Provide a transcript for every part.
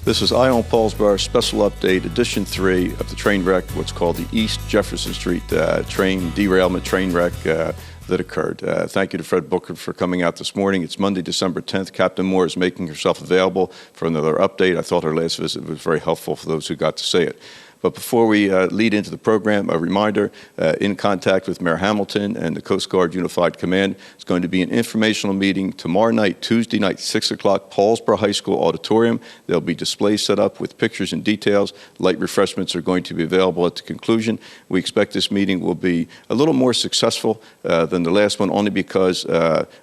This is Eye on Paulsboro Special Update, Edition 3 of the train wreck, what's called the East Jefferson Street train derailment, train wreck that occurred. Thank you to Fred Booker for coming out this morning. It's Monday, December 10th. Captain Moore is making herself available for another update. I thought her last visit was very helpful for those who got to see it. But before we lead into the program, a reminder, in contact with Mayor Hamilton and the Coast Guard Unified Command, it's going to be an informational meeting tomorrow night, Tuesday night, 6 o'clock, Paulsboro High School Auditorium. There'll be displays set up with pictures and details. Light refreshments are going to be available at the conclusion. We expect this meeting will be a little more successful than the last one, only because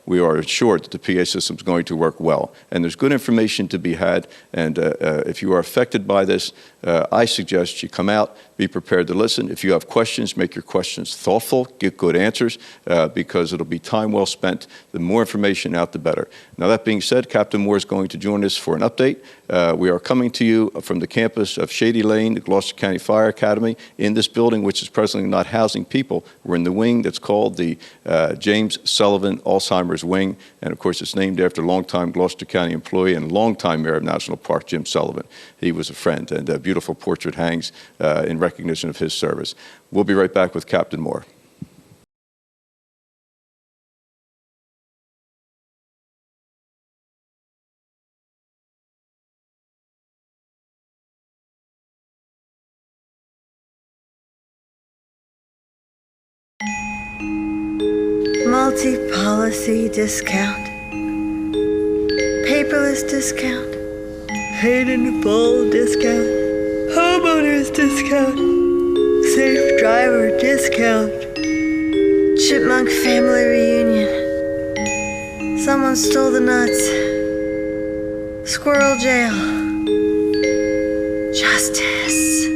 we are assured that the PA system is going to work well. And there's good information to be had. And if you are affected by this, I suggest you come out, be prepared to listen. If you have questions, make your questions thoughtful, get good answers, because it'll be time well spent. The more information out, the better. Now, that being said, Captain Moore is going to join us for an update. We are coming to you from the campus of Shady Lane, the Gloucester County Fire Academy, in this building, which is presently not housing people. We're in the wing that's called the James Sullivan Alzheimer's Wing, and of course, it's named after longtime Gloucester County employee and longtime Mayor of National Park, Jim Sullivan. He was a friend, and a beautiful portrait hangs in recognition of his service. We'll be right back with Captain Moore. Multi-policy discount, paperless discount, paid in full discount, homeowners discount, safe driver discount, chipmunk family reunion, someone stole the nuts, squirrel jail, justice.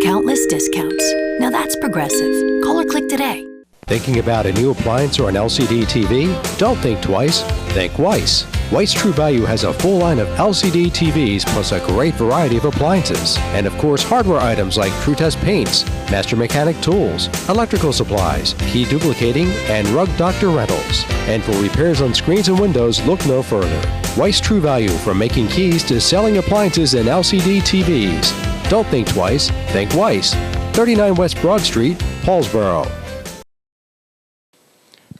Countless discounts. Now that's progressive. Call or click today. Thinking about a new appliance or an LCD TV? Don't think twice, think Weiss. Weiss True Value has a full line of LCD TVs plus a great variety of appliances. And of course, hardware items like TrueTest paints, Master Mechanic tools, electrical supplies, key duplicating, and Rug Doctor rentals. And for repairs on screens and windows, look no further. Weiss True Value, from making keys to selling appliances and LCD TVs. Don't think twice, think Weiss. 39 West Broad Street, Paulsboro.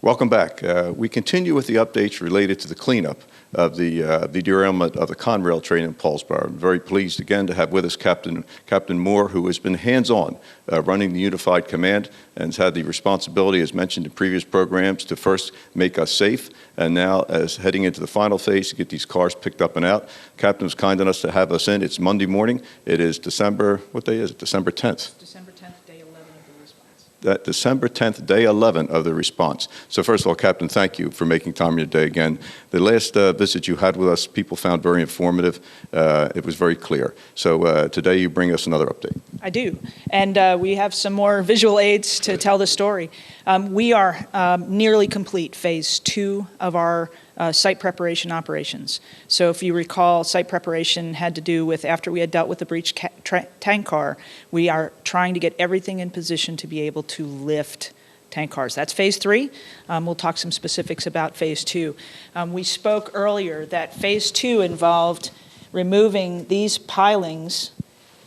Welcome back. We continue with the updates related to the cleanup of the derailment of the Conrail train in Paulsboro. I'm very pleased again to have with us Captain Moore, who has been hands-on running the Unified Command and has had the responsibility, as mentioned in previous programs, to first make us safe, and now as heading into the final phase to get these cars picked up and out. Captain was kind enough to have us in. It's Monday morning. It is December, what day is it? December 10th. December 10th, day 11 of the response. That December 10th, day 11 of the response. So first of all, Captain, thank you for making time in your day again. The last visit you had with us, people found very informative. It was very clear. So today you bring us another update. I do. And we have some more visual aids to tell the story. We are nearly complete phase 2 of our site preparation operations. So if you recall, site preparation had to do with after we had dealt with the breached tank car, we are trying to get everything in position to be able to lift tank cars. That's phase 3. We'll talk some specifics about phase 2. We spoke earlier that phase 2 involved removing these pilings.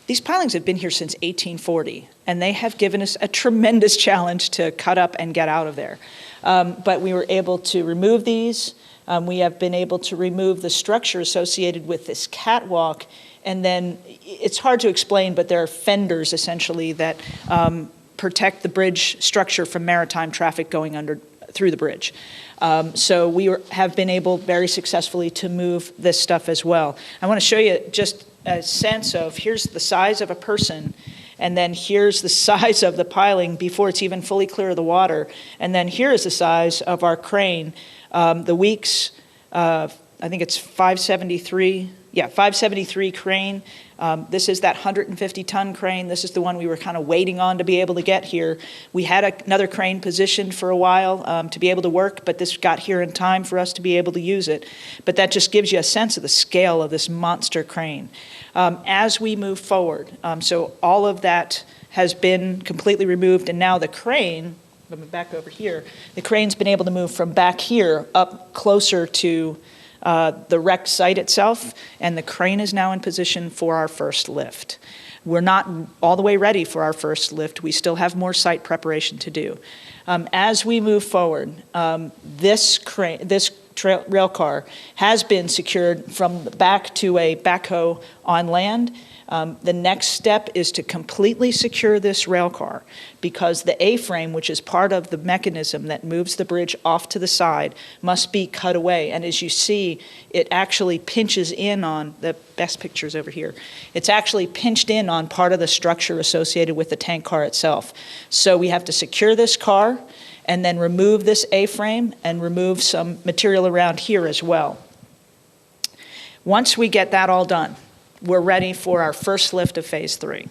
These pilings have been here since 1840, and they have given us a tremendous challenge to cut up and get out of there. But we were able to remove these. We have been able to remove the structure associated with this catwalk, and then it's hard to explain, but there are fenders essentially that protect the bridge structure from maritime traffic going through the bridge. So we have been able very successfully to move this stuff as well. I want to show you just a sense of here's the size of a person, and then here's the size of the piling before it's even fully clear of the water, and then here is the size of our crane. The Weeks, I think it's 573. Yeah, 573 crane. This is that 150-ton crane. This is the one we were kind of waiting on to be able to get here. We had another crane positioned for a while to be able to work, but this got here in time for us to be able to use it. But that just gives you a sense of the scale of this monster crane. As we move forward, so all of that has been completely removed, and now the crane, back over here, the crane's been able to move from back here up closer to the wreck site itself, and the crane is now in position for our first lift. We're not all the way ready for our first lift. We still have more site preparation to do. As we move forward, this rail car has been secured from the back to a backhoe on land. The next step is to completely secure this rail car, because the A-frame, which is part of the mechanism that moves the bridge off to the side, must be cut away. And as you see, it actually pinches in on, the best pictures over here, it's actually pinched in on part of the structure associated with the tank car itself. So we have to secure this car and then remove this A-frame and remove some material around here as well. Once we get that all done, we're ready for our first lift of Phase 3.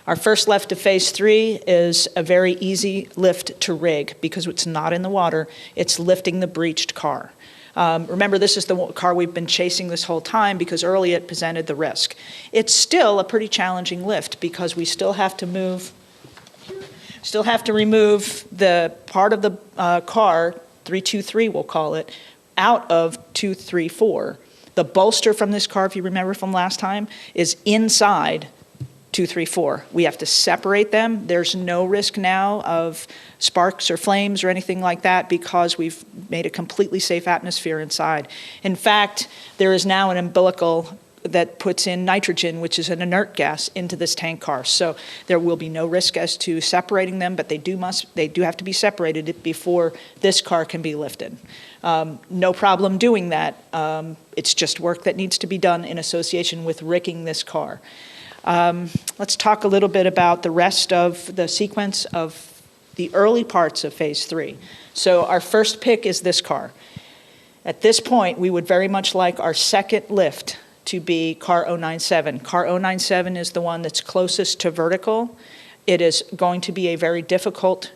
Our first lift of Phase 3 is a very easy lift to rig because it's not in the water, it's lifting the breached car. Remember, this is the car we've been chasing this whole time because early it presented the risk. It's still a pretty challenging lift because we still have to remove the part of the car, 323 we'll call it, out of 234. The bolster from this car, if you remember from last time, is inside 234. We have to separate them. There's no risk now of sparks or flames or anything like that because we've made a completely safe atmosphere inside. In fact, there is now an umbilical that puts in nitrogen, which is an inert gas, into this tank car. So there will be no risk as to separating them, but they do have to be separated before this car can be lifted. No problem doing that. It's just work that needs to be done in association with rigging this car. Let's talk a little bit about the rest of the sequence of the early parts of Phase 3. So our first pick is this car. At this point, we would very much like our second lift to be car 097. Car 097 is the one that's closest to vertical. It is going to be a very difficult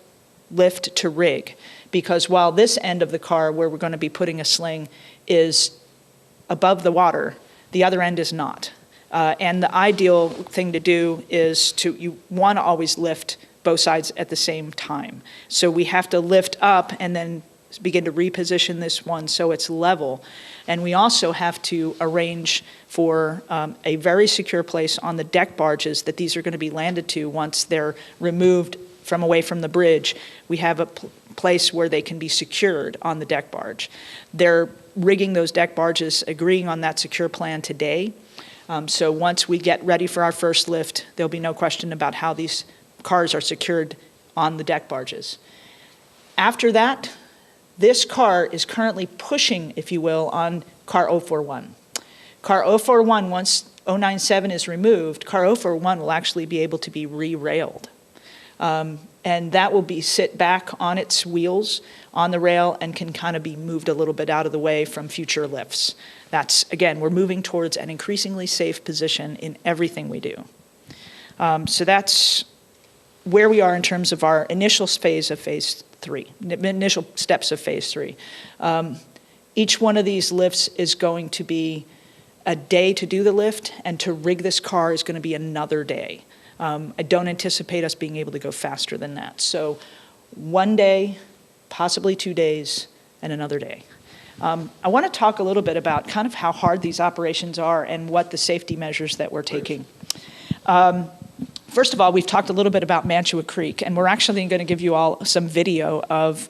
lift to rig because while this end of the car where we're going to be putting a sling is above the water, the other end is not. And the ideal thing to do is you want to always lift both sides at the same time. So we have to lift up and then begin to reposition this one so it's level. And we also have to arrange for a very secure place on the deck barges that these are going to be landed to once they're removed from away from the bridge. We have a place where they can be secured on the deck barge. They're rigging those deck barges, agreeing on that secure plan today. So once we get ready for our first lift, there'll be no question about how these cars are secured on the deck barges. After that, this car is currently pushing, if you will, on car 041. Car 041, once 097 is removed, car 041 will actually be able to be re-railed. And that will be sit back on its wheels on the rail and can kind of be moved a little bit out of the way from future lifts. That's, again, we're moving towards an increasingly safe position in everything we do. So that's where we are in terms of our initial phase of Phase 3, initial steps of Phase 3. Each one of these lifts is going to be a day to do the lift, and to rig this car is going to be another day. I don't anticipate us being able to go faster than that. So one day, possibly 2 days, and another day. I want to talk a little bit about kind of how hard these operations are and what the safety measures that we're taking. First of all, we've talked a little bit about Mantua Creek, and we're actually going to give you all some video of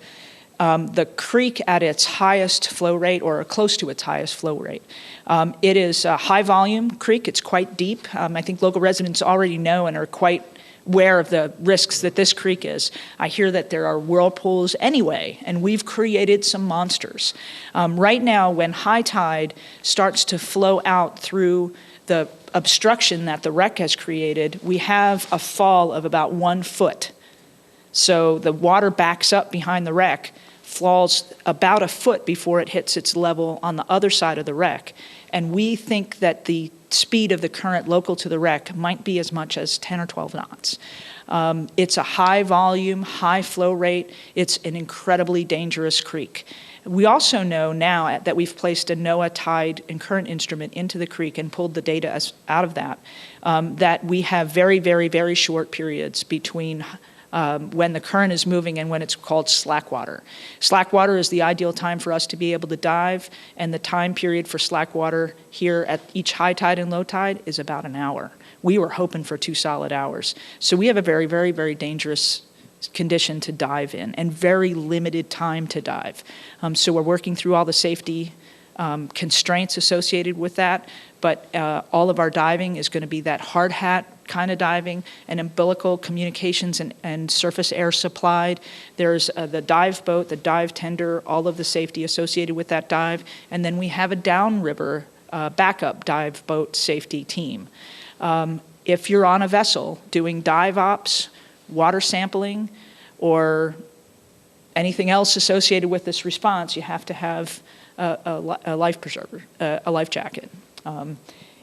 the creek at its highest flow rate, or close to its highest flow rate. It is a high volume creek. It's quite deep. I think local residents already know and are quite aware of the risks that this creek is. I hear that there are whirlpools anyway, and we've created some monsters. Right now, when high tide starts to flow out through the obstruction that the wreck has created, we have a fall of about 1 foot. So the water backs up behind the wreck, falls about a foot before it hits its level on the other side of the wreck. And we think that the speed of the current local to the wreck might be as much as 10 or 12 knots. It's a high volume, high flow rate. It's an incredibly dangerous creek. We also know now that we've placed a NOAA tide and current instrument into the creek and pulled the data out of that, that we have very, very, very short periods between when the current is moving and when it's called slack water. Slack water is the ideal time for us to be able to dive, and the time period for slack water here at each high tide and low tide is about an hour. We were hoping for 2 solid hours. So we have a very, very, very dangerous condition to dive in and very limited time to dive. So we're working through all the safety constraints associated with that, but all of our diving is going to be that hard hat kind of diving, and umbilical communications and surface air supplied. There's the dive boat, the dive tender, all of the safety associated with that dive, and then we have a downriver backup dive boat safety team. If you're on a vessel doing dive ops, water sampling, or anything else associated with this response, you have to have a life preserver, a life jacket.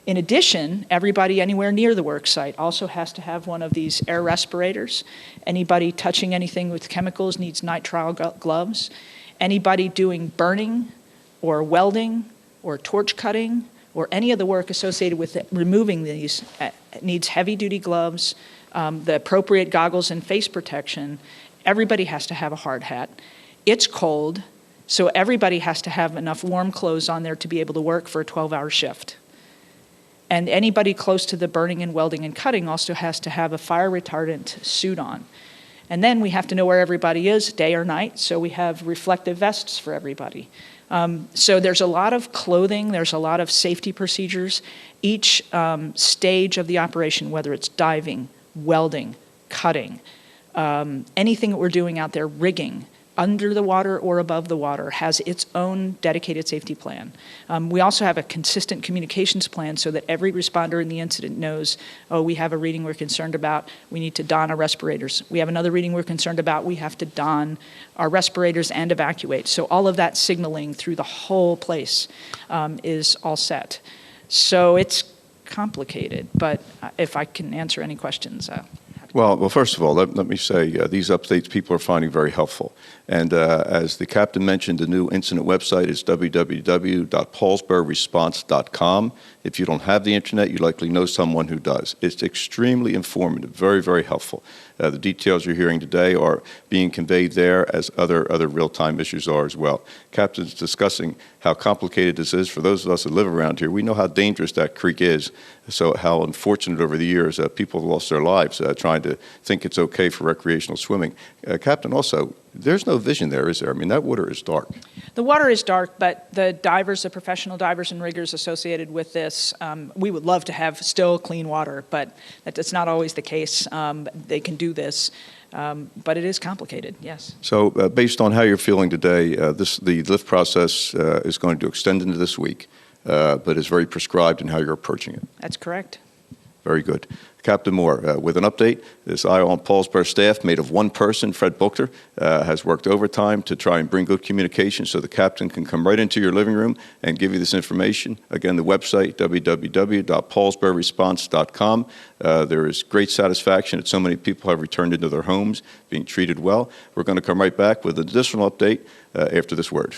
In addition, everybody anywhere near the work site also has to have one of these air respirators. Anybody touching anything with chemicals needs nitrile gloves. Anybody doing burning or welding or torch cutting or any of the work associated with removing these needs heavy-duty gloves, the appropriate goggles and face protection. Everybody has to have a hard hat. It's cold, so everybody has to have enough warm clothes on there to be able to work for a 12-hour shift. And anybody close to the burning and welding and cutting also has to have a fire retardant suit on. And then we have to know where everybody is, day or night, so we have reflective vests for everybody. So there's a lot of clothing, there's a lot of safety procedures. Each stage of the operation, whether it's diving, welding, cutting, anything that we're doing out there, rigging, under the water or above the water, has its own dedicated safety plan. We also have a consistent communications plan so that every responder in the incident knows, oh, we have a reading we're concerned about, we need to don our respirators. We have another reading we're concerned about, we have to don our respirators and evacuate. So all of that signaling through the whole place is all set. So it's complicated, but if I can answer any questions. Well, first of all, let me say these updates people are finding very helpful. And as the captain mentioned, the new incident website is www.paulsbororesponse.com. If you don't have the internet, you likely know someone who does. It's extremely informative, very, very helpful. The details you're hearing today are being conveyed there as other real-time issues are as well. Captain's discussing how complicated this is. For those of us that live around here, we know how dangerous that creek is. So how unfortunate over the years people have lost their lives trying to think it's okay for recreational swimming. Captain, also, there's no vision there, is there? I mean, that water is dark. The water is dark, but the divers, the professional divers and riggers associated with this, we would love to have still clean water, but that's not always the case. They can do this, but it is complicated, yes. So based on how you're feeling today, the lift process is going to extend into this week, but is very prescribed in how you're approaching it. That's correct. Very good. Captain Moore, with an update, this Isle Paulsboro staff, made of one person, Fred Booker, has worked overtime to try and bring good communication so the captain can come right into your living room and give you this information. Again, the website, www.paulsbororesponse.com. There is great satisfaction that so many people have returned into their homes, being treated well. We're going to come right back with an additional update after this word.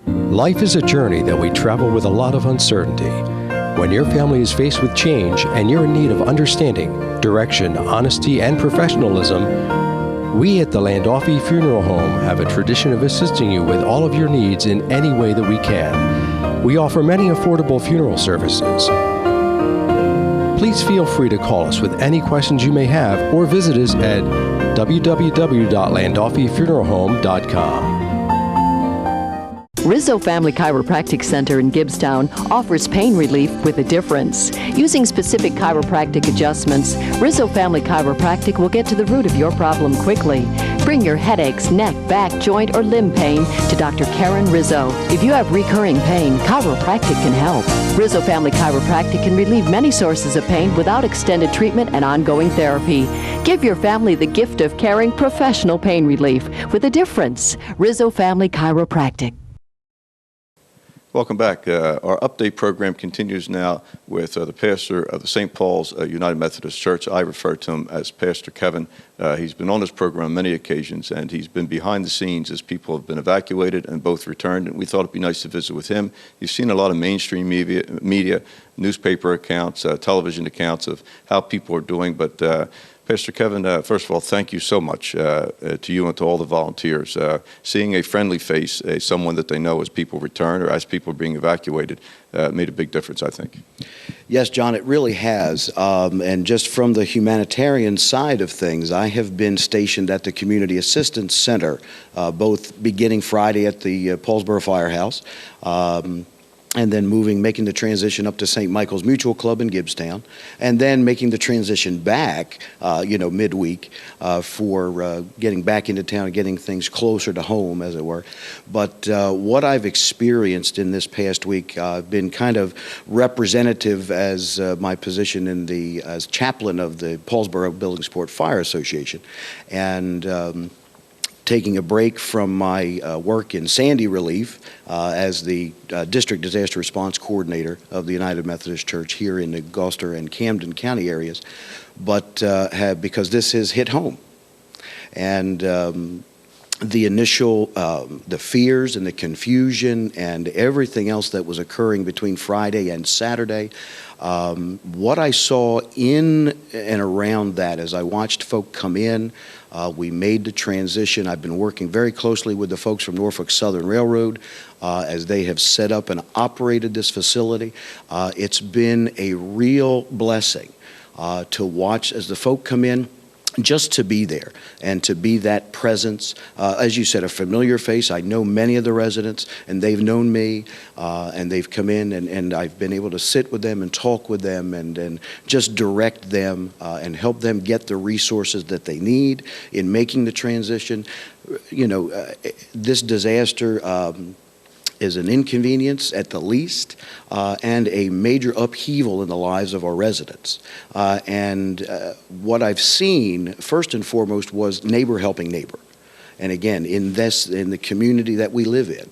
Life is a journey that we travel with a lot of uncertainty. When your family is faced with change and you're in need of understanding, direction, honesty, and professionalism, we at the Landolfi Funeral Home have a tradition of assisting you with all of your needs in any way that we can. We offer many affordable funeral services. Please feel free to call us with any questions you may have or visit us at www.landolfifuneralhome.com. Rizzo Family Chiropractic Center in Gibbstown offers pain relief with a difference. Using specific chiropractic adjustments, Rizzo Family Chiropractic will get to the root of your problem quickly. Bring your headaches, neck, back, joint, or limb pain to Dr. Karen Rizzo. If you have recurring pain, chiropractic can help. Rizzo Family Chiropractic can relieve many sources of pain without extended treatment and ongoing therapy. Give your family the gift of caring professional pain relief with a difference. Rizzo Family Chiropractic. Welcome back. Our update program continues now with the pastor of the St. Paul's United Methodist Church. I refer to him as Pastor Kevin. He's been on this program on many occasions, and he's been behind the scenes as people have been evacuated and both returned, and we thought it'd be nice to visit with him. You've seen a lot of mainstream media newspaper accounts, television accounts of how people are doing, but Pastor Kevin, first of all, thank you so much to you and to all the volunteers. Seeing a friendly face, someone that they know as people return or as people are being evacuated, made a big difference, I think. Yes, John, it really has. And just from the humanitarian side of things, I have been stationed at the Community Assistance Center, both beginning Friday at the Paulsboro Firehouse, and then making the transition up to St. Michael's Mutual Club in Gibbstown, and then making the transition back, midweek for getting back into town and getting things closer to home, as it were. But what I've experienced in this past week, I've been kind of representative as my position as chaplain of the Paulsboro Billingsport Fire Association, and taking a break from my work in Sandy relief as the District Disaster Response Coordinator of the United Methodist Church here in the Gloucester and Camden County areas, but because this has hit home. And the initial, the fears and the confusion and everything else that was occurring between Friday and Saturday, what I saw in and around that as I watched folk come in, we made the transition. I've been working very closely with the folks from Norfolk Southern Railroad as they have set up and operated this facility. It's been a real blessing to watch as the folk come in, just to be there and to be that presence. As you said, a familiar face. I know many of the residents, and they've known me, and they've come in, and I've been able to sit with them and talk with them and just direct them and help them get the resources that they need in making the transition. This disaster is an inconvenience at the least, and a major upheaval in the lives of our residents. And what I've seen, first and foremost, was neighbor helping neighbor. And again, in the community that we live in,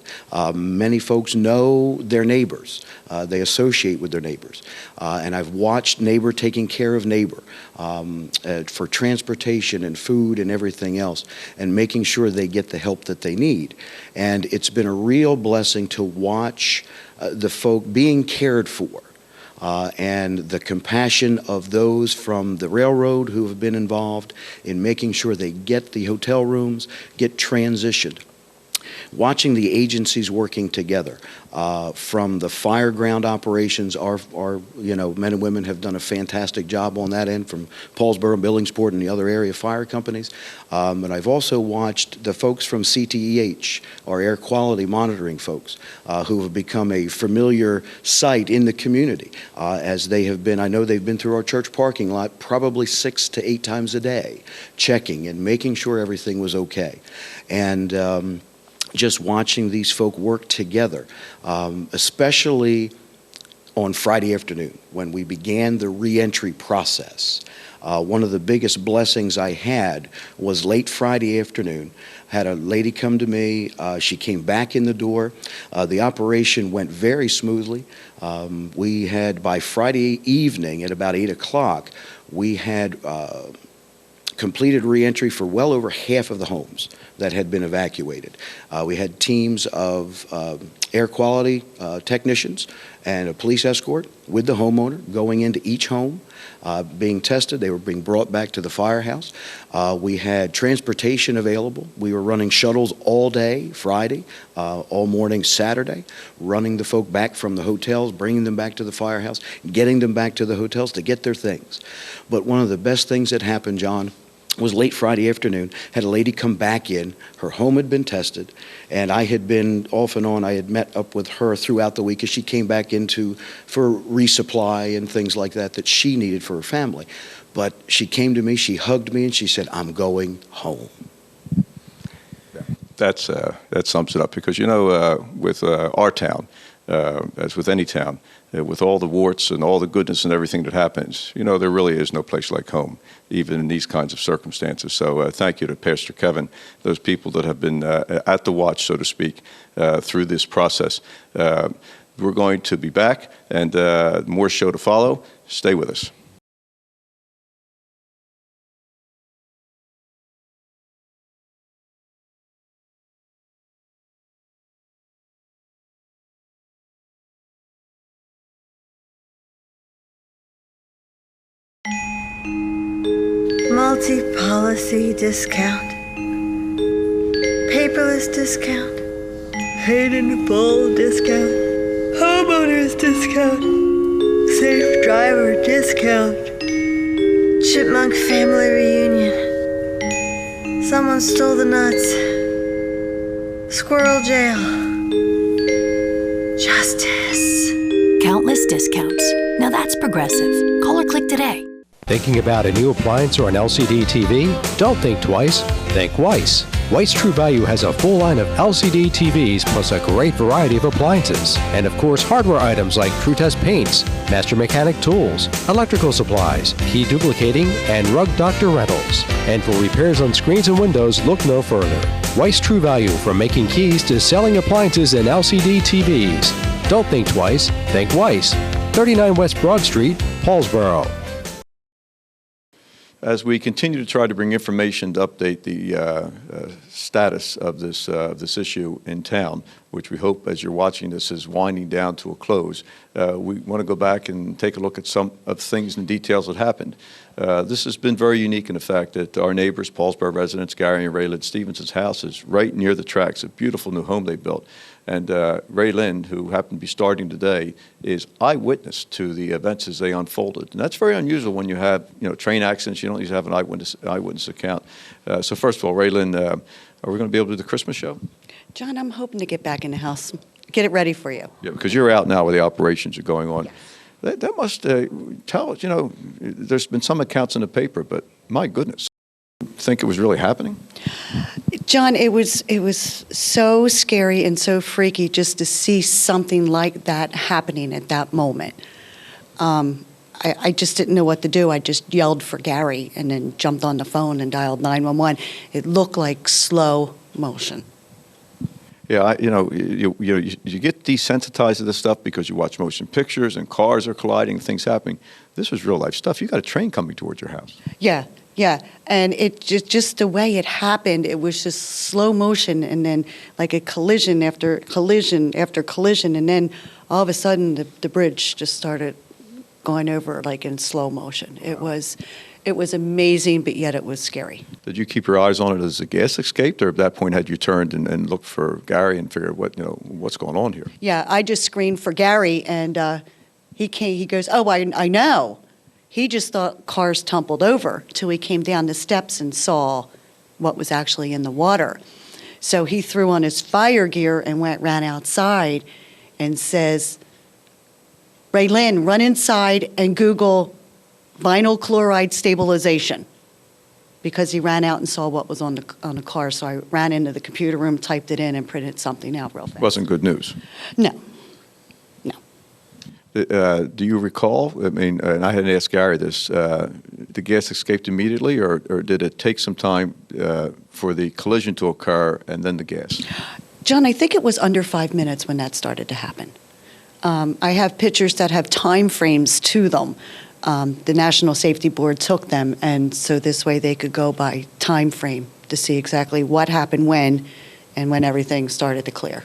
many folks know their neighbors. They associate with their neighbors. And I've watched neighbor taking care of neighbor for transportation and food and everything else, and making sure they get the help that they need. And it's been a real blessing to watch the folk being cared for. And the compassion of those from the railroad who have been involved in making sure they get the hotel rooms, get transitioned. Watching the agencies working together, from the fire ground operations, our men and women have done a fantastic job on that end, from Paulsboro, Billingsport, and the other area fire companies. And I've also watched the folks from CTEH, our air quality monitoring folks, who have become a familiar sight in the community, as they have been. I know they've been through our church parking lot probably 6 to 8 times a day, checking and making sure everything was okay. And just watching these folk work together, especially on Friday afternoon when we began the reentry process. One of the biggest blessings I had was late Friday afternoon. Had a lady come to me. She came back in the door. The operation went very smoothly. We had, by Friday evening at about 8 o'clock, we had completed reentry for well over half of the homes that had been evacuated. We had teams of air quality technicians and a police escort with the homeowner going into each home, being tested. They were being brought back to the firehouse. We had transportation available. We were running shuttles all day Friday, all morning Saturday, running the folk back from the hotels, bringing them back to the firehouse, getting them back to the hotels to get their things. But one of the best things that happened, John, was late Friday afternoon. Had a lady come back in. Her home had been tested, and I had been off and on. I had met up with her throughout the week as she came back for resupply and things like that she needed for her family. But she came to me, she hugged me, and she said, "I'm going home." That sums it up, because with our town, as with any town, with all the warts and all the goodness and everything that happens, there really is no place like home, even in these kinds of circumstances. So thank you to Pastor Kevin, those people that have been at the watch, so to speak, through this process. We're going to be back, and more show to follow. Stay with us. Multi-policy discount. Paperless discount. Paid in full discount. Homeowners discount. Safe driver discount. Chipmunk family reunion. Someone stole the nuts. Squirrel jail. Justice. Countless discounts. Now that's progressive. Call or click today. Thinking about a new appliance or an LCD TV? Don't think twice. Think Weiss. Weiss True Value has a full line of LCD TVs plus a great variety of appliances. And of course, hardware items like True Test paints, Master Mechanic tools, electrical supplies, key duplicating, and Rug Doctor rentals. And for repairs on screens and windows, look no further. Weiss True Value, from making keys to selling appliances and LCD TVs. Don't think twice. Think Weiss. 39 West Broad Street, Paulsboro. As we continue to try to bring information to update the status of this issue in town, which we hope, as you're watching this, is winding down to a close, we want to go back and take a look at some of the things and details that happened. This has been very unique in the fact that our neighbors, Paulsboro residents, Gary and Rae Lynn Stevenson's house is right near the tracks, a beautiful new home they built. And Rae Lynn, who happened to be starting today, is eyewitness to the events as they unfolded. And that's very unusual when you have, train accidents. You don't usually have an eyewitness account. So first of all, Rae Lynn, are we going to be able to do the Christmas show? John, I'm hoping to get back in the house, get it ready for you. Yeah, because you're out now where the operations are going on. Yes. That must tell us, there's been some accounts in the paper, but my goodness. Think it was really happening? John, it was so scary and so freaky just to see something like that happening at that moment. I just didn't know what to do. I just yelled for Gary and then jumped on the phone and dialed 911. It looked like slow motion. Yeah, you get desensitized to this stuff because you watch motion pictures and cars are colliding, things happening. This was real life stuff. You got a train coming towards your house. Yeah, and it just the way it happened, it was just slow motion, and then like a collision after collision after collision, and then all of a sudden the bridge just started going over like in slow motion. It was amazing, but yet it was scary. Did you keep your eyes on it as the gas escaped, or at that point had you turned and looked for Gary and figured what's going on here? Yeah, I just screamed for Gary, and he goes, "Oh, I know." He just thought cars tumbled over till he came down the steps and saw what was actually in the water. So he threw on his fire gear and ran outside and says, "Rae Lynn, run inside and Google vinyl chloride stabilization," because he ran out and saw what was on the car. So I ran into the computer room, typed it in, and printed something out real fast. Wasn't good news. No. Do you recall, and I hadn't asked Gary this, the gas escaped immediately, or did it take some time for the collision to occur and then the gas? John, I think it was under 5 minutes when that started to happen. I have pictures that have time frames to them. The National Safety Board took them, and so this way they could go by time frame to see exactly what happened when and when everything started to clear.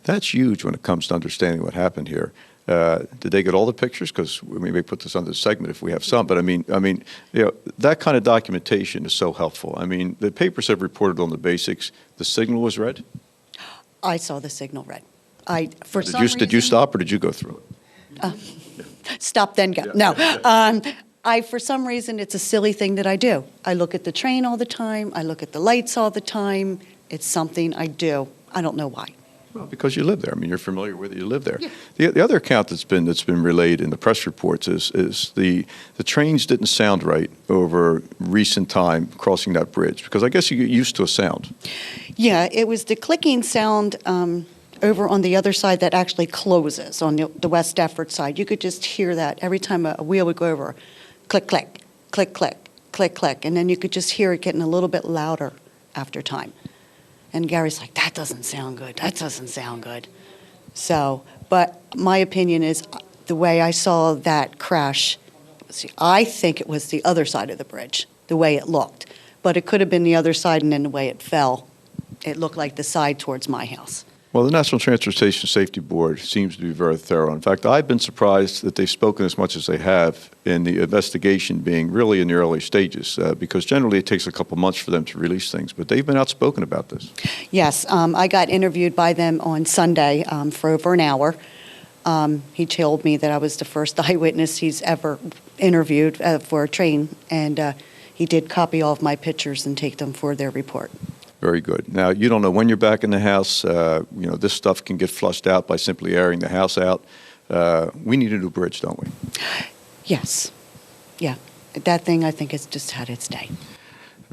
That's huge when it comes to understanding what happened here. Did they get all the pictures? Because we may put this on the segment if we have some. But I mean, that kind of documentation is so helpful. I mean, the papers have reported on the basics. The signal was red. I saw the signal red. Did you stop or did you go through it? Stop then go. Yeah. No. For some reason, it's a silly thing that I do. I look at the train all the time. I look at the lights all the time. It's something I do. I don't know why. Well, because you live there. I mean, you're familiar with it. You live there. Yeah. The other account that's been relayed in the press reports is the trains didn't sound right over recent time crossing that bridge, because I guess you get used to a sound. Yeah, it was the clicking sound over on the other side that actually closes, on the West Deptford side. You could just hear that every time a wheel would go over. Click, click, click, click, click, click. And then you could just hear it getting a little bit louder after time. And Gary's like, that doesn't sound good. That doesn't sound good. So, but my opinion is the way I saw that crash, I think it was the other side of the bridge, the way it looked. But it could have been the other side, and then the way it fell, it looked like the side towards my house. Well, the National Transportation Safety Board seems to be very thorough. In fact, I've been surprised that they've spoken as much as they have in the investigation being really in the early stages, because generally it takes a couple months for them to release things, but they've been outspoken about this. Yes, I got interviewed by them on Sunday for over an hour. He told me that I was the first eyewitness he's ever interviewed for a train, and he did copy all of my pictures and take them for their report. Very good. Now, you don't know when you're back in the house. This stuff can get flushed out by simply airing the house out. We need a new bridge, don't we? Yes. Yeah. That thing, I think, has just had its day.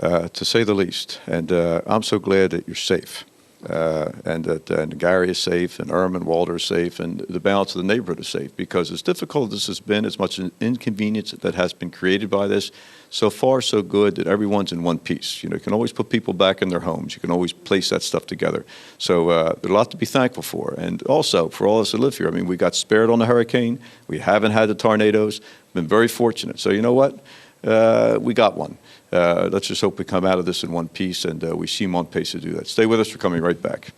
To say the least. And I'm so glad that you're safe. And that Gary is safe, and Irma and Walter are safe, and the balance of the neighborhood is safe. Because as difficult as this has been, as much an inconvenience that has been created by this, so far so good that everyone's in one piece. You can always put people back in their homes. You can always place that stuff together. So there's a lot to be thankful for. And also, for all of us that live here, I mean, we got spared on the hurricane. We haven't had the tornadoes. Been very fortunate. So you know what? We got one. Let's just hope we come out of this in one piece, and we seem on pace to do that. Stay with us. We're coming right back.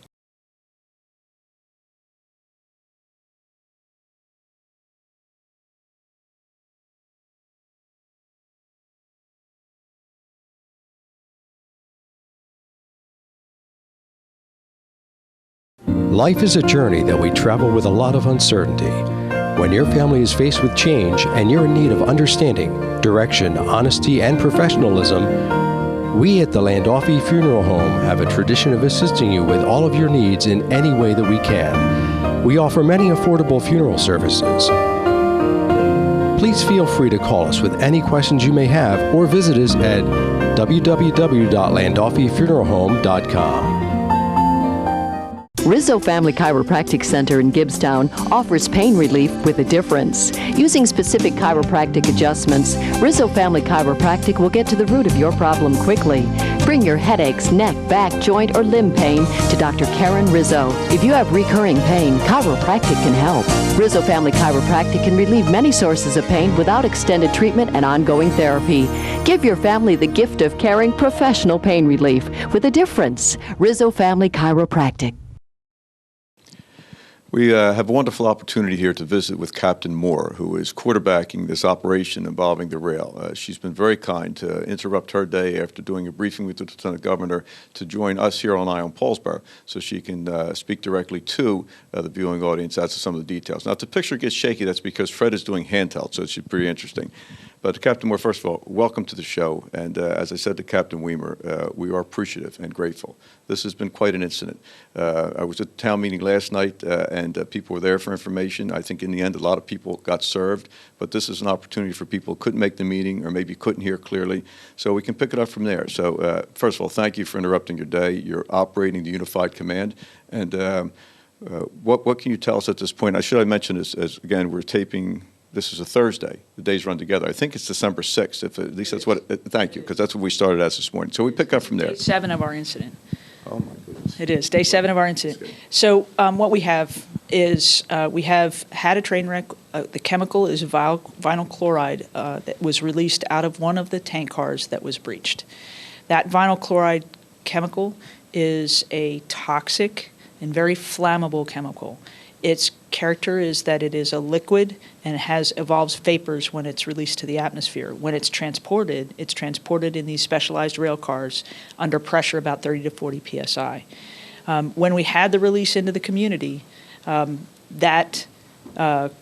Life is a journey that we travel with a lot of uncertainty. When your family is faced with change and you're in need of understanding, direction, honesty, and professionalism, we at the Landolfi Funeral Home have a tradition of assisting you with all of your needs in any way that we can. We offer many affordable funeral services. Please feel free to call us with any questions you may have or visit us at www.landolfifuneralhome.com. Rizzo Family Chiropractic Center in Gibbstown offers pain relief with a difference. Using specific chiropractic adjustments, Rizzo Family Chiropractic will get to the root of your problem quickly. Bring your headaches, neck, back, joint, or limb pain to Dr. Karen Rizzo. If you have recurring pain, chiropractic can help. Rizzo Family Chiropractic can relieve many sources of pain without extended treatment and ongoing therapy. Give your family the gift of caring professional pain relief with a difference. Rizzo Family Chiropractic. We have a wonderful opportunity here to visit with Captain Moore, who is quarterbacking this operation involving the rail. She's been very kind to interrupt her day after doing a briefing with the Lieutenant Governor to join us here on Paulsboro so she can speak directly to the viewing audience as to some of the details. Now, if the picture gets shaky, that's because Fred is doing handheld, so it's pretty interesting. But Captain Moore, first of all, welcome to the show. And as I said to Captain Weimer, we are appreciative and grateful. This has been quite an incident. I was at the town meeting last night, and people were there for information. I think in the end, a lot of people got served. But this is an opportunity for people who couldn't make the meeting or maybe couldn't hear clearly. So we can pick it up from there. So first of all, thank you for interrupting your day. You're operating the Unified Command. And what can you tell us at this point? I mention this as, again, we're taping. This is a Thursday. The days run together. I think it's December 6th. If at least that's what. Thank you, because that's what we started as this morning. So we pick up from there. Day 7 of our incident. Oh my goodness. It is day 7 of our incident. So what we have is we have had a train wreck. The chemical is vinyl chloride that was released out of one of the tank cars that was breached. That vinyl chloride chemical is a toxic and very flammable chemical. Its character is that it is a liquid and evolves vapors when it's released to the atmosphere. When it's transported in these specialized rail cars under pressure about 30 to 40 psi. When we had the release into the community, that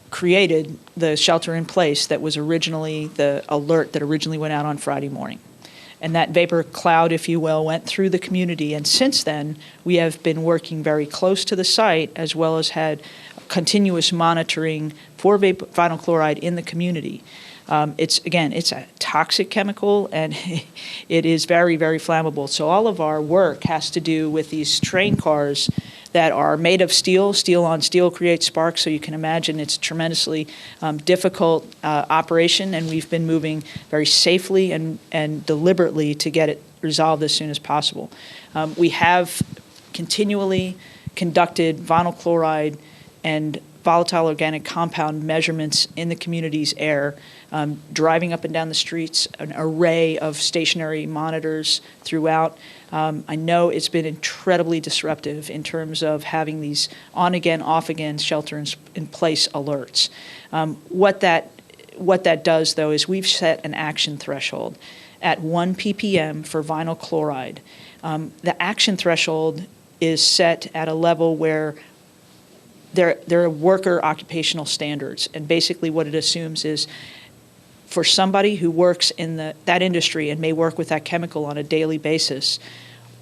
created the shelter in place that was originally the alert that originally went out on Friday morning. And that vapor cloud, if you will, went through the community. And since then, we have been working very close to the site, as well as had continuous monitoring for vinyl chloride in the community. It's a toxic chemical, and it is very, very flammable. So all of our work has to do with these train cars that are made of steel. Steel on steel creates sparks, so you can imagine it's a tremendously difficult operation, and we've been moving very safely and deliberately to get it resolved as soon as possible. We have continually conducted vinyl chloride and volatile organic compound measurements in the community's air, driving up and down the streets, an array of stationary monitors throughout. I know it's been incredibly disruptive in terms of having these on-again, off-again shelter-in-place alerts. What that does, though, is we've set an action threshold at 1 ppm for vinyl chloride. The action threshold is set at a level where there are worker occupational standards, and basically what it assumes is for somebody who works in that industry and may work with that chemical on a daily basis,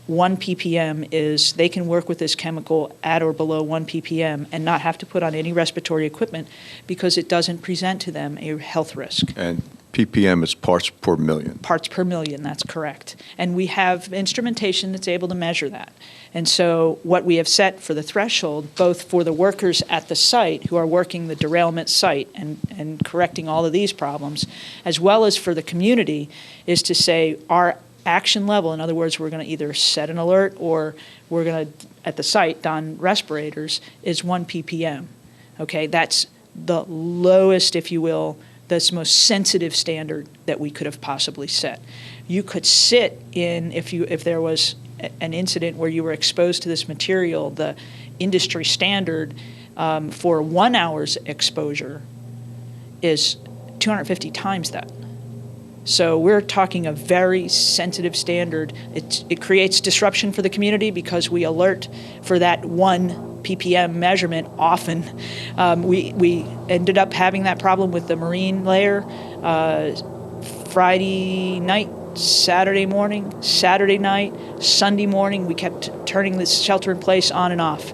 1 ppm is they can work with this chemical at or below 1 ppm and not have to put on any respiratory equipment because it doesn't present to them a health risk. And ppm is parts per million. Parts per million, that's correct. And we have instrumentation that's able to measure that. And so what we have set for the threshold, both for the workers at the site who are working the derailment site and correcting all of these problems, as well as for the community, is to say our action level, in other words, we're going to either set an alert or we're going to, at the site, don respirators, is 1 ppm. Okay, that's the lowest, if you will, that's most sensitive standard that we could have possibly set. You could sit in, if there was an incident where you were exposed to this material, the industry standard for 1 hour's exposure is 250 times that. So we're talking a very sensitive standard. It creates disruption for the community because we alert for that 1 ppm measurement often. We ended up having that problem with the marine layer Friday night, Saturday morning, Saturday night, Sunday morning. We kept turning this shelter in place on and off.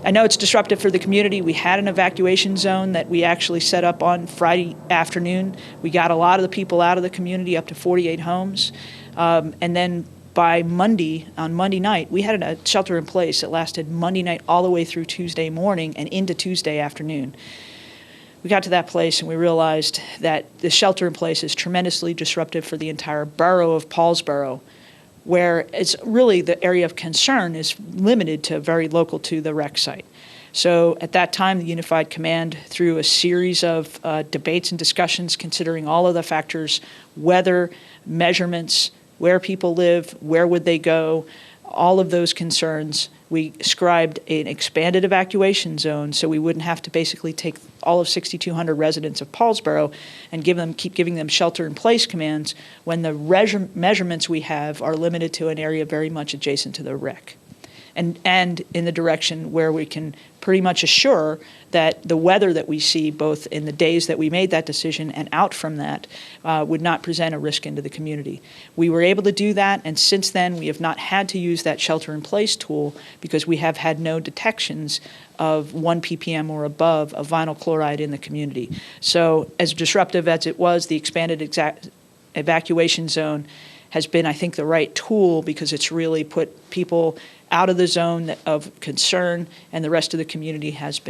I know it's disruptive for the community. We had an evacuation zone that we actually set up on Friday afternoon. We got a lot of the people out of the community, up to 48 homes. And then by Monday, on Monday night, we had a shelter in place that lasted Monday night all the way through Tuesday morning and into Tuesday afternoon. We got to that place and we realized that the shelter in place is tremendously disruptive for the entire borough of Paulsboro, where it's really the area of concern is limited to very local to the wreck site. So at that time, the Unified Command, through a series of debates and discussions considering all of the factors, weather, measurements, where people live, where would they go, all of those concerns, we scribed an expanded evacuation zone so we wouldn't have to basically take all of 6,200 residents of Paulsboro and keep giving them shelter-in-place commands when the measurements we have are limited to an area very much adjacent to the wreck. And in the direction where we can pretty much assure that the weather that we see, both in the days that we made that decision and out from that, would not present a risk into the community. We were able to do that, and since then we have not had to use that shelter-in-place tool because we have had no detections of 1 ppm or above of vinyl chloride in the community. So as disruptive as it was, the expanded evacuation zone has been, I think, the right tool because it's really put people out of the zone of concern, and the rest of the community has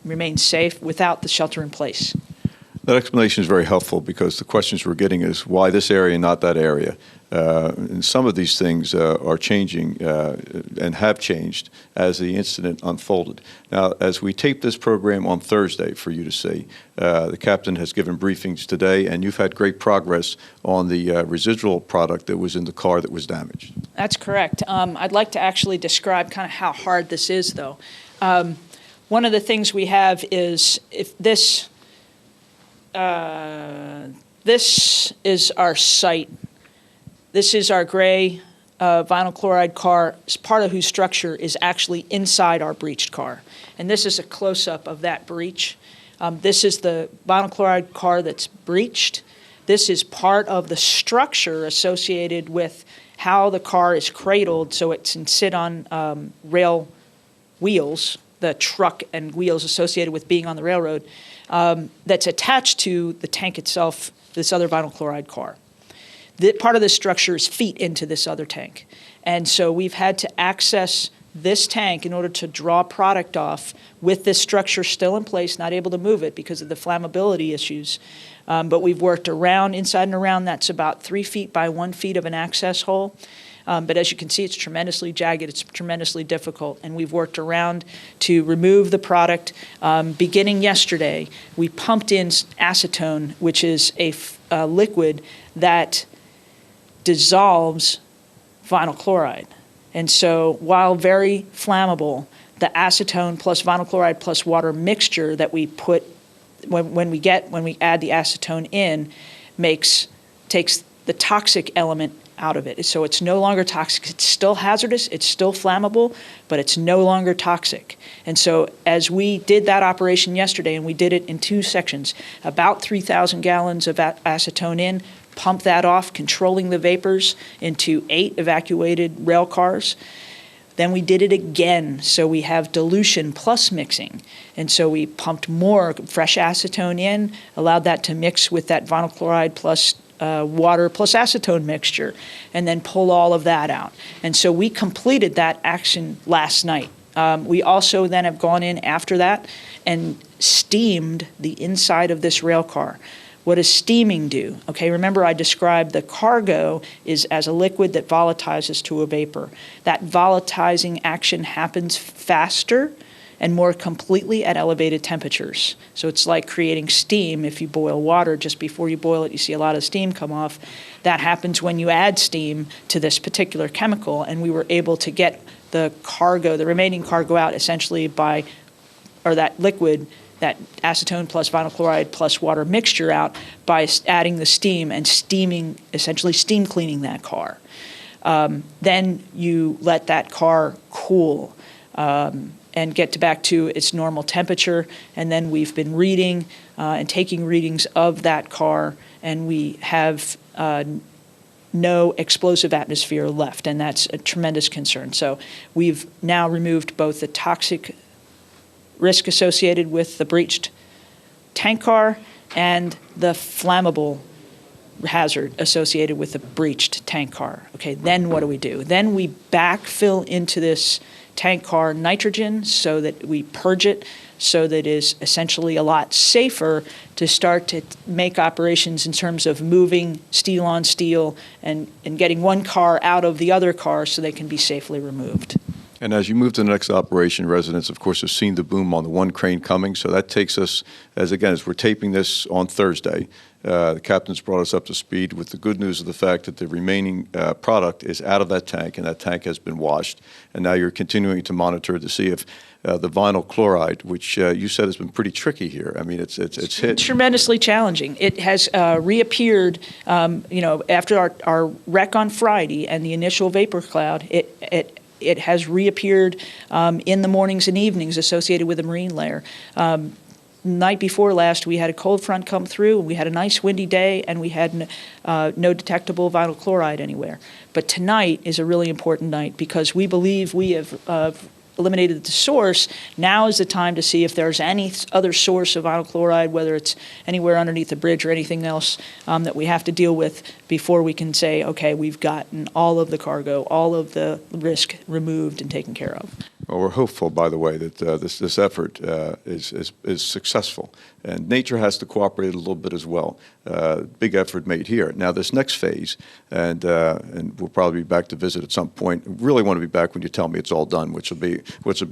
remained safe without the shelter in place. That explanation is very helpful because the questions we're getting is why this area, not that area. And some of these things are changing and have changed as the incident unfolded. Now, as we tape this program on Thursday for you to see, the captain has given briefings today, and you've had great progress on the residual product that was in the car that was damaged. That's correct. I'd like to actually describe kind of how hard this is, though. One of the things we have is if this is our site. This is our gray vinyl chloride car, part of whose structure is actually inside our breached car. And this is a close-up of that breach. This is the vinyl chloride car that's breached. This is part of the structure associated with how the car is cradled so it can sit on rail wheels, the truck and wheels associated with being on the railroad, that's attached to the tank itself, this other vinyl chloride car. Part of this structure is feet into this other tank. And so we've had to access this tank in order to draw product off with this structure still in place, not able to move it because of the flammability issues. But we've worked around, inside and around, that's about 3 feet by 1 feet of an access hole. But as you can see, it's tremendously jagged, it's tremendously difficult, and we've worked around to remove the product. Beginning yesterday, we pumped in acetone, which is a liquid that dissolves vinyl chloride. And so while very flammable, the acetone plus vinyl chloride plus water mixture that we put when we add the acetone in takes the toxic element out of it. So it's no longer toxic. It's still hazardous, it's still flammable, but it's no longer toxic. And so as we did that operation yesterday, and we did it in 2 sections, about 3,000 gallons of acetone in, pump that off, controlling the vapors into 8 evacuated rail cars. Then we did it again, so we have dilution plus mixing. And so we pumped more fresh acetone in, allowed that to mix with that vinyl chloride plus water plus acetone mixture, and then pull all of that out. And so we completed that action last night. We also then have gone in after that and steamed the inside of this rail car. What does steaming do? Okay, remember I described the cargo is as a liquid that volatilizes to a vapor. That volatilizing action happens faster and more completely at elevated temperatures. So it's like creating steam. If you boil water, just before you boil it, you see a lot of steam come off. That happens when you add steam to this particular chemical, and we were able to get the cargo, the remaining cargo out essentially that liquid, that acetone plus vinyl chloride plus water mixture out by adding the steam and steaming, essentially steam cleaning that car. Then you let that car cool and get back to its normal temperature. And then we've been reading and taking readings of that car, and we have no explosive atmosphere left, and that's a tremendous concern. So we've now removed both the toxic risk associated with the breached tank car and the flammable hazard associated with the breached tank car. Okay, then what do? Then we backfill into this tank car nitrogen so that we purge it, so that it is essentially a lot safer to start to make operations in terms of moving steel on steel and getting one car out of the other car so they can be safely removed. And as you move to the next operation, residents, of course, have seen the boom on the one crane coming. So that takes us, as we're taping this on Thursday, the captain's brought us up to speed with the good news of the fact that the remaining product is out of that tank, and that tank has been washed. And now you're continuing to monitor to see if the vinyl chloride, which you said has been pretty tricky here. I mean, it's hit. Tremendously challenging. It has reappeared, after our wreck on Friday and the initial vapor cloud, it has reappeared in the mornings and evenings associated with the marine layer. Night before last, we had a cold front come through, and we had a nice windy day, and we had no detectable vinyl chloride anywhere. But tonight is a really important night because we believe we have eliminated the source. Now is the time to see if there's any other source of vinyl chloride, whether it's anywhere underneath the bridge or anything else that we have to deal with before we can say, okay, we've gotten all of the cargo, all of the risk removed and taken care of. Well, we're hopeful, by the way, that this effort is successful. And nature has to cooperate a little bit as well. Big effort made here. Now, this next phase, and we'll probably be back to visit at some point. Really want to be back when you tell me it's all done, which will be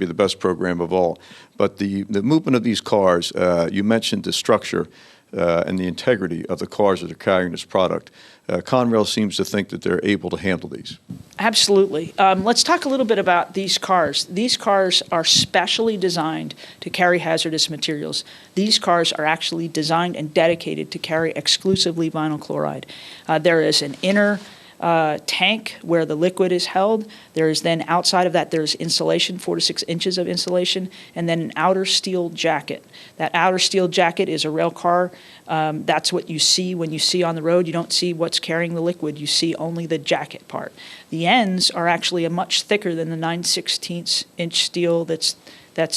the best program of all. But the movement of these cars, you mentioned the structure and the integrity of the cars that are carrying this product. Conrail seems to think that they're able to handle these. Absolutely. Let's talk a little bit about these cars. These cars are specially designed to carry hazardous materials. These cars are actually designed and dedicated to carry exclusively vinyl chloride. There is an inner tank where the liquid is held. There is then outside of that, there's insulation, 4 to 6 inches of insulation, and then an outer steel jacket. That outer steel jacket is a rail car. That's what you see when you see on the road. You don't see what's carrying the liquid. You see only the jacket part. The ends are actually much thicker than the 9/16 inch steel. That's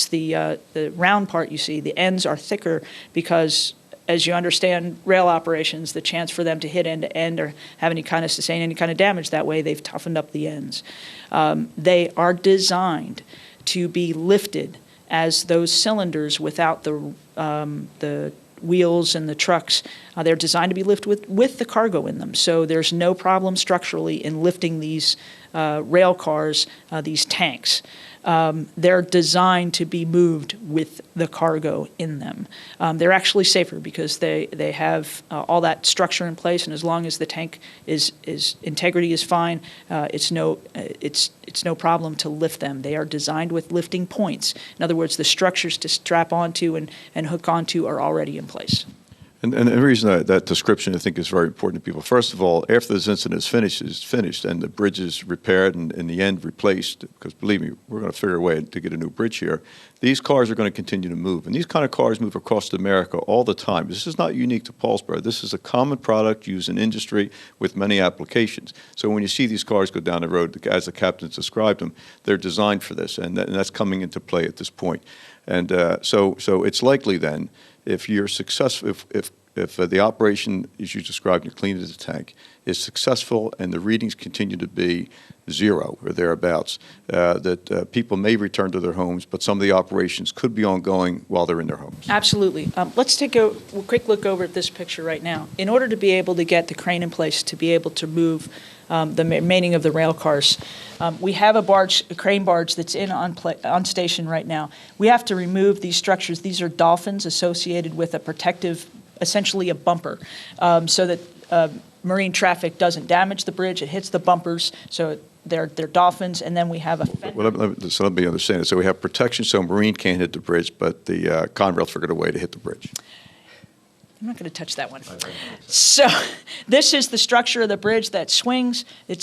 the round part you see. The ends are thicker because as you understand rail operations, the chance for them to hit end to end or have any kind of sustain any kind of damage that way, they've toughened up the ends. They are designed to be lifted as those cylinders without the wheels and the trucks. They're designed to be lifted with the cargo in them. So there's no problem structurally in lifting these rail cars, these tanks. They're designed to be moved with the cargo in them. They're actually safer because they have all that structure in place, and as long as the tank is integrity is fine, it's no problem to lift them. They are designed with lifting points. In other words, the structures to strap onto and hook onto are already in place. And the reason that description, I think, is very important to people. First of all, after this incident is finished and the bridge is repaired and in the end replaced, because believe me, we're going to figure a way to get a new bridge here, these cars are going to continue to move. And these kind of cars move across America all the time. This is not unique to Paulsboro. This is a common product used in industry with many applications. So when you see these cars go down the road, as the captains described them, they're designed for this, and that's coming into play at this point. And so it's likely then, if you're successful, if the operation, as you described, you cleaned the tank, is successful and the readings continue to be 0 or thereabouts, that people may return to their homes, but some of the operations could be ongoing while they're in their homes. Absolutely. Let's take a quick look over at this picture right now. In order to be able to get the crane in place to be able to move the remaining of the rail cars, we have a crane barge that's on station right now. We have to remove these structures. These are dolphins associated with a protective, essentially a bumper, so that marine traffic doesn't damage the bridge. It hits the bumpers, so they're dolphins, and then we have a fender. Well, let me understand it. So we have protection so marine can't hit the bridge, but the Conrails figured a way to hit the bridge. I'm not going to touch that one. So this is the structure of the bridge that swings. It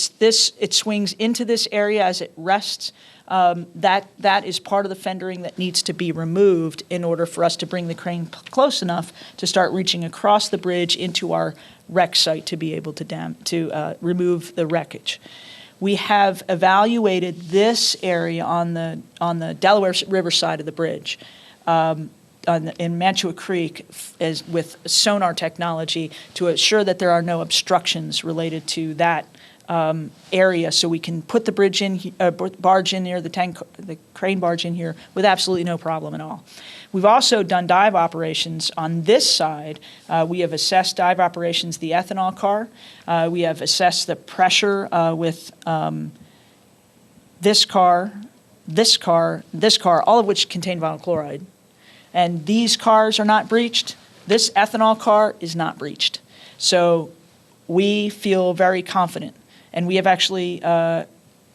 swings into this area as it rests. That is part of the fendering that needs to be removed in order for us to bring the crane close enough to start reaching across the bridge into our wreck site to be able to remove the wreckage. We have evaluated this area on the Delaware River side of the bridge. In Mantua Creek with sonar technology to assure that there are no obstructions related to that area, so we can put the barge in here, the crane barge in here with absolutely no problem at all. We've also done dive operations on this side. We have assessed dive operations, the ethanol car. We have assessed the pressure with this car, all of which contain vinyl chloride. And these cars are not breached. This ethanol car is not breached. So we feel very confident. And we have actually,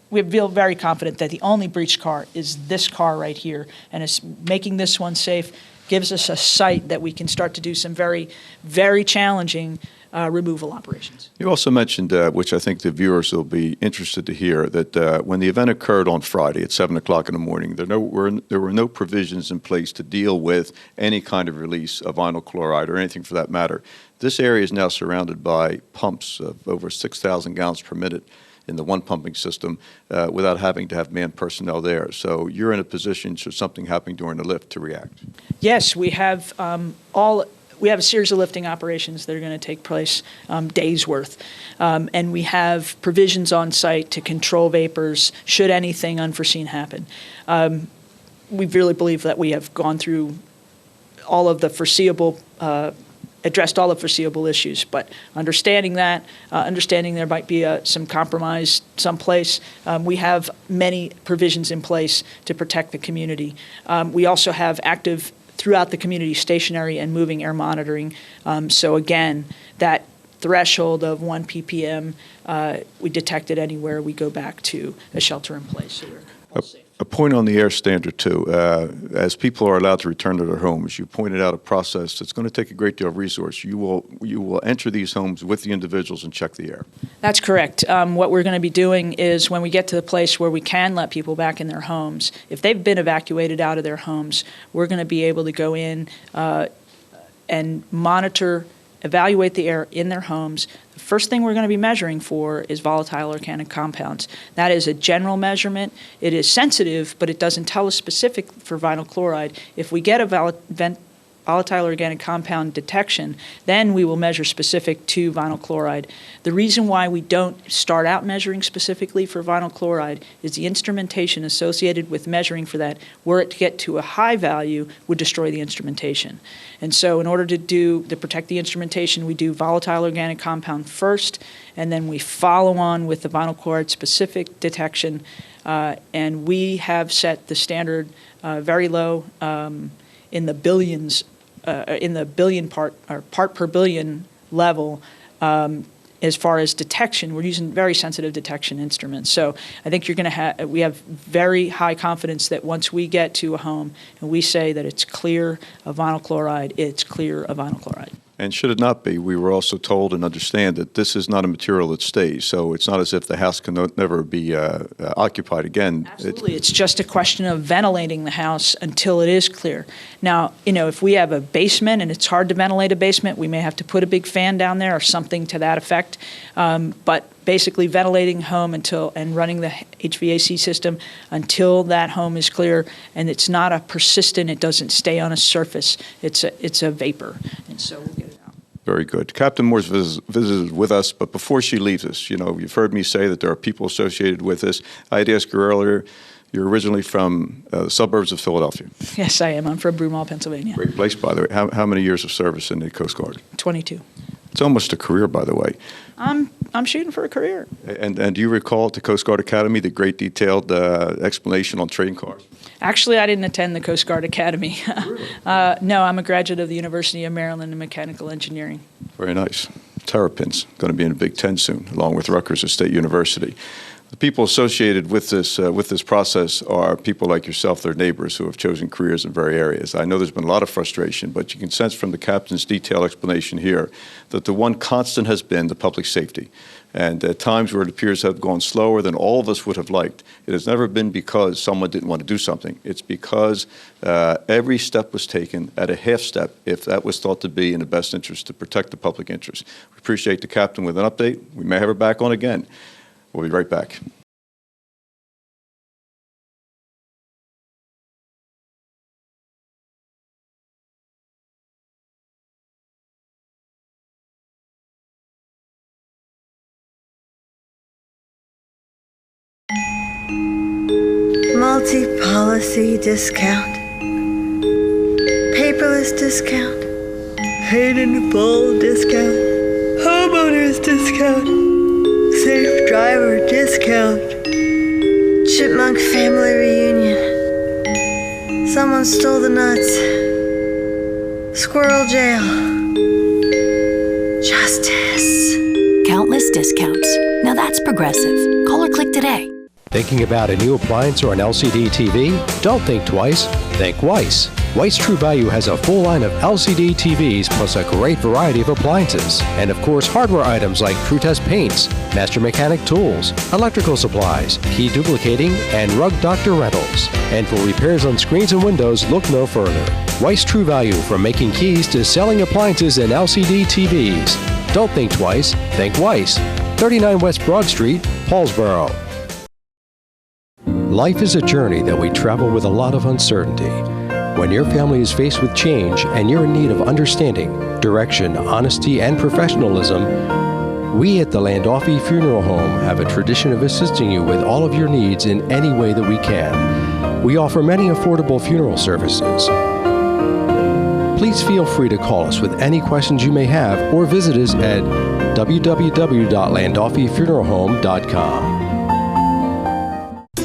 we feel very confident that the only breached car is this car right here. And it's making this one safe, gives us a site that we can start to do some very, very challenging removal operations. You also mentioned, which I think the viewers will be interested to hear, that when the event occurred on Friday at 7 o'clock in the morning, there were no provisions in place to deal with any kind of release of vinyl chloride or anything for that matter. This area is now surrounded by pumps of over 6,000 gallons per minute in the one pumping system without having to have manned personnel there. So you're in a position, should something happen during the lift, to react. Yes, we have we have a series of lifting operations that are going to take place days worth. And we have provisions on site to control vapors should anything unforeseen happen. We really believe that we have gone through all of the foreseeable, addressed all the foreseeable issues, but understanding that, understanding there might be some compromise someplace, we have many provisions in place to protect the community. We also have active throughout the community stationary and moving air monitoring. So again, that threshold of 1 ppm, we detect it anywhere, we go back to a shelter in place. So we're all safe. A point on the air standard, too. As people are allowed to return to their homes, you pointed out a process that's going to take a great deal of resource. You will enter these homes with the individuals and check the air. That's correct. What we're going to be doing is when we get to the place where we can let people back in their homes, if they've been evacuated out of their homes, we're going to be able to go in and monitor, evaluate the air in their homes. The first thing we're going to be measuring for is volatile organic compounds. That is a general measurement. It is sensitive, but it doesn't tell us specific for vinyl chloride. If we get a volatile organic compound detection, then we will measure specific to vinyl chloride. The reason why we don't start out measuring specifically for vinyl chloride is the instrumentation associated with measuring for that, were it to get to a high value, would destroy the instrumentation. And so in order to protect the instrumentation, we do volatile organic compound first, and then we follow on with the vinyl chloride specific detection. And we have set the standard very low in the billions, in the billion part per billion level. As far as detection, we're using very sensitive detection instruments. So I think we have very high confidence that once we get to a home and we say that it's clear of vinyl chloride, it's clear of vinyl chloride. And should it not be, we were also told and understand that this is not a material that stays. So it's not as if the house can never be occupied again. Absolutely. It's just a question of ventilating the house until it is clear. Now, if we have a basement and it's hard to ventilate a basement, we may have to put a big fan down there or something to that effect. But basically ventilating home and running the HVAC system until that home is clear, and it's not a persistent, it doesn't stay on a surface, it's a vapor, and so we'll get it out. Very good. Captain Moore's visited with us, but before she leaves us, you've heard me say that there are people associated with this. I had asked her earlier, you're originally from the suburbs of Philadelphia. Yes, I am. I'm from Broomall, Pennsylvania. Great place, by the way. How many years of service in the Coast Guard? 22. It's almost a career, by the way. I'm shooting for a career. And do you recall at the Coast Guard Academy the great detailed explanation on train cars? Actually, I didn't attend the Coast Guard Academy. Really? No, I'm a graduate of the University of Maryland in mechanical engineering. Very nice. Terrapins, going to be in the Big Ten soon, along with Rutgers State University. The people associated with this process are people like yourself, their neighbors, who have chosen careers in various areas. I know there's been a lot of frustration, but you can sense from the captain's detailed explanation here that the one constant has been the public safety. And at times where it appears to have gone slower than all of us would have liked, it has never been because someone didn't want to do something. It's because every step was taken at a half step if that was thought to be in the best interest to protect the public interest. We appreciate the captain with an update. We may have her back on again. We'll be right back. Multi-policy discount, paperless discount, paid in full discount, homeowners discount, safe driver discount, chipmunk family reunion, someone stole the nuts, squirrel jail, justice. Countless discounts. Now that's progressive. Call or click today. Thinking about a new appliance or an LCD TV? Don't think twice. Think Weiss. Weiss True Value has a full line of LCD TVs plus a great variety of appliances. And of course, hardware items like TrueTest paints, Master Mechanic tools, electrical supplies, key duplicating, and Rug Doctor rentals. And for repairs on screens and windows, look no further. Weiss True Value, from making keys to selling appliances and LCD TVs. Don't think twice. Think Weiss. 39 West Broad Street, Paulsboro. Life is a journey that we travel with a lot of uncertainty. When your family is faced with change and you're in need of understanding, direction, honesty, and professionalism, we at the Landolfi Funeral Home have a tradition of assisting you with all of your needs in any way that we can. We offer many affordable funeral services. Please feel free to call us with any questions you may have or visit us at www.landolfifuneralhome.com.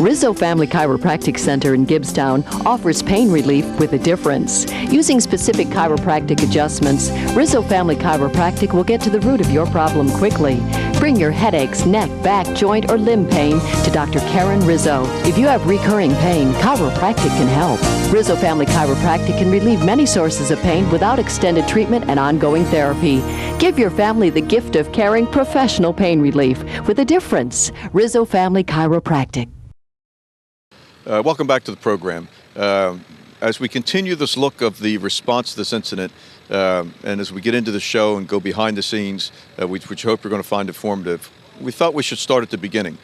Rizzo Family Chiropractic Center in Gibbstown offers pain relief with a difference. Using specific chiropractic adjustments, Rizzo Family Chiropractic will get to the root of your problem quickly. Bring your headaches, neck, back, joint, or limb pain to Dr. Karen Rizzo. If you have recurring pain, chiropractic can help. Rizzo Family Chiropractic can relieve many sources of pain without extended treatment and ongoing therapy. Give your family the gift of caring professional pain relief with a difference. Rizzo Family Chiropractic. Welcome back to the program. As we continue this look of the response to this incident, and as we get into the show and go behind the scenes, which we hope you're going to find informative, we thought we should start at the beginning.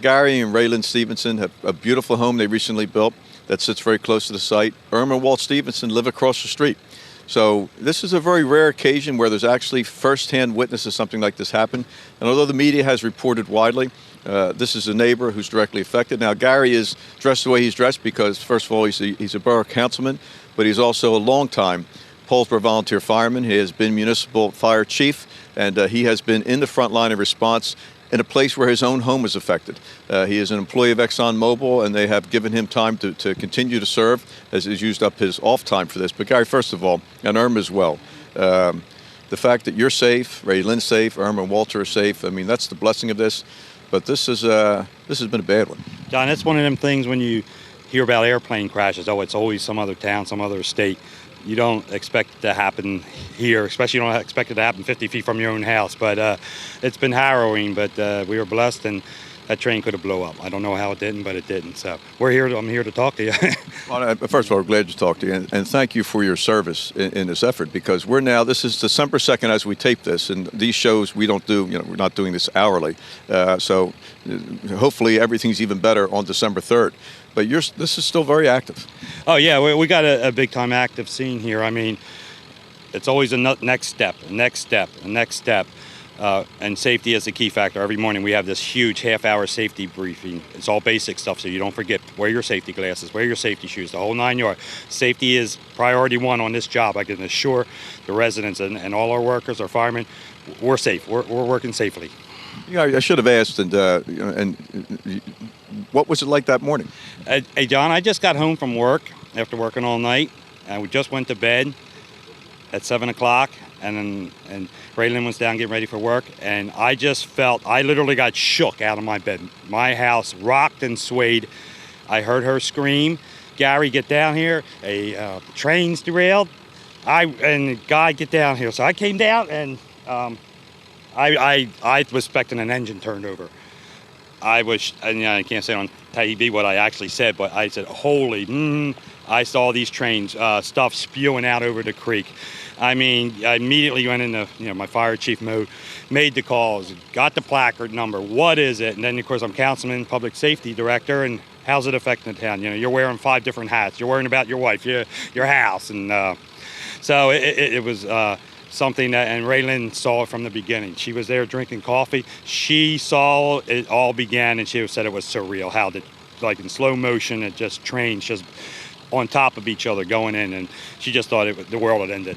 Gary and Rae Lynn Stevenson have a beautiful home they recently built that sits very close to the site. Irma and Walt Stevenson live across the street. So this is a very rare occasion where there's actually firsthand witness of something like this happen. And although the media has reported widely, this is a neighbor who's directly affected. Now, Gary is dressed the way he's dressed because, first of all, he's a borough councilman, but he's also a longtime Paulsboro volunteer fireman. He has been municipal fire chief, and he has been in the front line of response in a place where his own home is affected. He is an employee of ExxonMobil, and they have given him time to continue to serve, as he's used up his off time for this. But Gary, first of all, and Irma as well, the fact that you're safe, Rae Lynn's safe, Irma and Walter are safe, I mean, that's the blessing of this. But this has been a bad one. John, it's one of them things when you hear about airplane crashes, it's always some other town, some other state. You don't expect it to happen here, especially you don't expect it to happen 50 feet from your own house. But it's been harrowing, but we were blessed, and that train could have blown up. I don't know how it didn't, but it didn't. So I'm here to talk to you. Well, first of all, we're glad to talk to you, and thank you for your service in this effort, because this is December 2nd as we tape this, and these shows we don't do, we're not doing this hourly. So hopefully everything's even better on December 3rd. But this is still very active. Oh, yeah, we got a big-time active scene here. I mean, it's always a next step, and safety is a key factor. Every morning we have this huge half-hour safety briefing. It's all basic stuff, so you don't forget. Wear your safety glasses, wear your safety shoes, the whole 9 yards. Safety is priority one on this job. I can assure the residents and all our workers, our firemen, we're safe. We're working safely. Yeah, I should have asked, and what was it like that morning? Hey, John, I just got home from work after working all night, and we just went to bed at 7 o'clock, and Rae Lynn was down getting ready for work, and I literally got shook out of my bed. My house rocked and swayed. I heard her scream, "Gary, get down here, a train's derailed." And God, get down here. So I came down, and I was expecting an engine turned over. I can't say on TV what I actually said, but I said, holy, I saw these trains, stuff spewing out over the creek. I mean, I immediately went into my fire chief mode, made the calls, got the placard number, what is it? And then, of course, I'm councilman, public safety director, and how's it affecting the town? You're wearing 5 different hats. You're worrying about your wife, your house. And so it was something that, and Rae Lynn saw it from the beginning. She was there drinking coffee. She saw it all began, and she said it was surreal, how like in slow motion, it just trains just on top of each other going in, and she just thought the world had ended.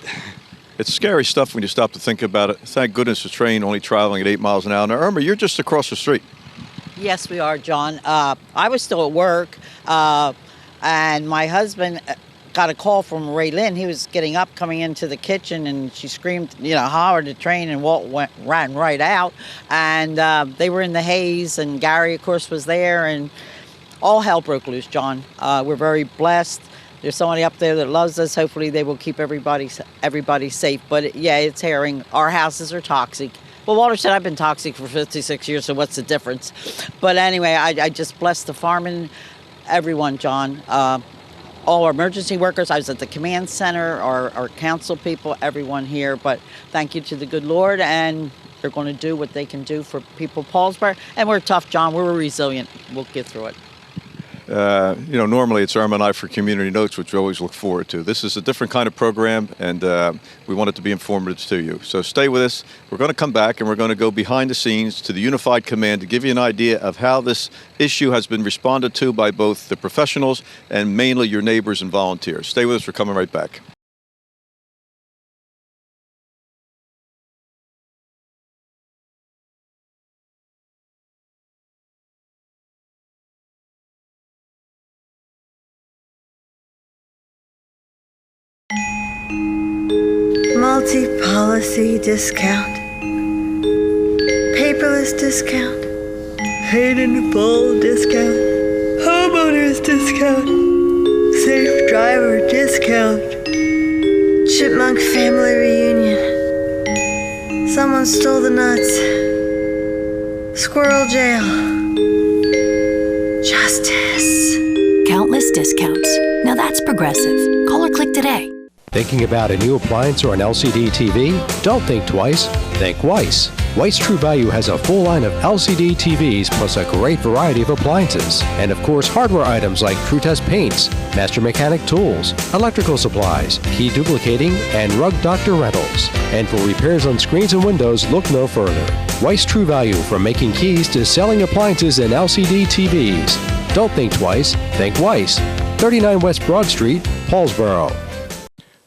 It's scary stuff when you stop to think about it. Thank goodness the train only traveling at 8 miles an hour. Now, Irma, you're just across the street. Yes, we are, John. I was still at work, and my husband got a call from Rae Lynn. He was getting up, coming into the kitchen, and she screamed, hollered the train, and Walt ran right out. And they were in the haze, and Gary, of course, was there, and all hell broke loose, John. We're very blessed. There's somebody up there that loves us. Hopefully they will keep everybody safe. But it's harrowing. Our houses are toxic. Well, Walter said I've been toxic for 56 years, so what's the difference? But anyway, I just bless the firemen, everyone, John. All our emergency workers. I was at the command center, our council people, everyone here. But thank you to the good Lord, and they're going to do what they can do for people of Paulsboro. And we're tough, John. We're resilient. We'll get through it. Normally it's Irma and I for Community Notes, which we always look forward to. This is a different kind of program, and we want it to be informative to you. So stay with us. We're going to come back, and we're going to go behind the scenes to the Unified Command to give you an idea of how this issue has been responded to by both the professionals and mainly your neighbors and volunteers. Stay with us. We're coming right back. Multi-policy discount, paperless discount, paid in full discount, homeowners discount, safe driver discount, chipmunk family reunion, someone stole the nuts, squirrel jail, justice. Countless discounts. Now that's progressive. Call or click today. Thinking about a new appliance or an LCD TV? Don't think twice. Think Weiss. White's True Value has a full line of LCD TVs plus a great variety of appliances. And of course, hardware items like True Test paints, Master Mechanic tools, electrical supplies, key duplicating, and Rug Doctor rentals. And for repairs on screens and windows, look no further. White's True Value, from making keys to selling appliances and LCD TVs. Don't think twice, think Weiss. 39 West Broad Street, Paulsboro.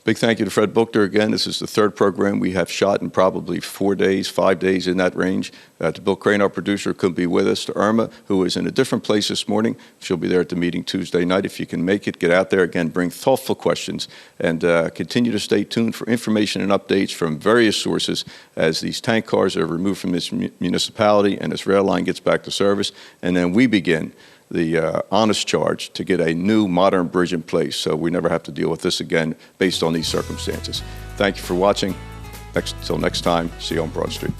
Big thank you to Fred Buchner again. This is the third program we have shot in probably 4 days, 5 days, in that range. To Bill Crane, our producer, couldn't be with us. To Irma, who is in a different place this morning. She'll be there at the meeting Tuesday night. If you can make it, get out there. Again, bring thoughtful questions and continue to stay tuned for information and updates from various sources as these tank cars are removed from this municipality and this rail line gets back to service. And then we begin the honest charge to get a new modern bridge in place so we never have to deal with this again based on these circumstances. Thank you for watching. Till next time, see you on Broad Street.